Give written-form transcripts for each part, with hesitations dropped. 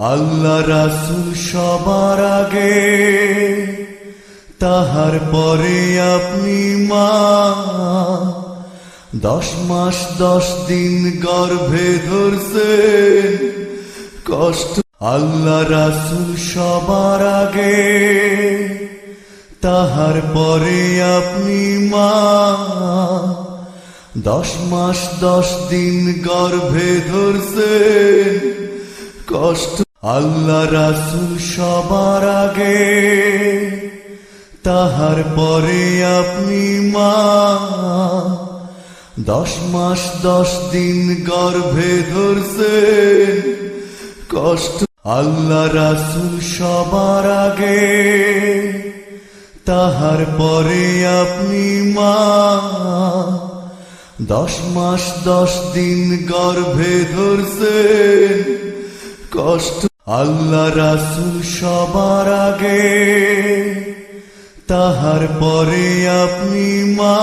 আল্লাহ রাসূল সবার আগে, তাহার পরে আপনি মা। 10 মাস 10 দিন গর্ভে ধরছেন কষ্ট। আল্লাহ রাসূল সবার আগে, তাহার পরে আপনি মা। 10 মাস 10 দিন গর্ভে ধরছেন কষ্ট। আল্লাহ রাসূল সবার আগে, তাহার পরে আপনি মা। 10 মাস 10 দিন গর্ভে ধরছেন কষ্ট। আল্লাহ রাসূল সবার আগে, তাহার পরে আপনি মা। 10 মাস 10 দিন গর্ভে ধরছেন কষ্ট। আল্লাহ রাসূল সবার আগে, তাহার পরে আপনি মা।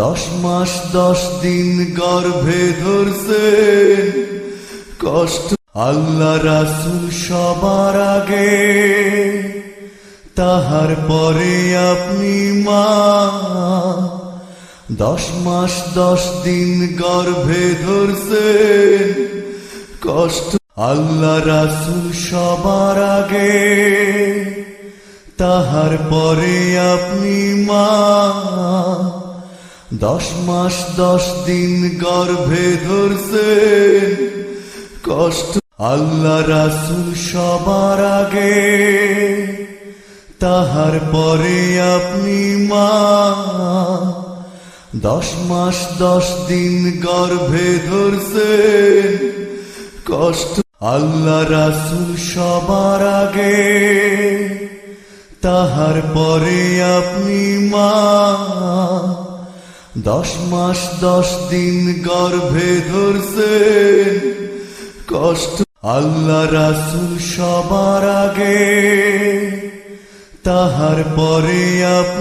10 মাস 10 দিন গর্ভে ধরছেন কষ্ট। আল্লাহ রাসূল সবার আগে, তাহার পরে আপনি মা। 10 মাস 10 দিন গর্ভে ধরছেন কষ্ট। আল্লাহ রাসূল সবার আগে, তাহার পরে আপনি মা। 10 মাস 10 দিন গর্ভে ধরছেন কষ্ট। আল্লাহ রাসূল সবার আগে, তাহার পরে আপনি মা। 10 মাস 10 দিন গর্ভে ধরছেন কষ্ট। আল্লাহ রাসূল সবার আগে, তাহার পরে আপনি মা। 10 মাস 10 দিন গর্ভে ধরছেন কষ্ট। আল্লাহ রাসূল সবার আগে, তাহার পরে আপনি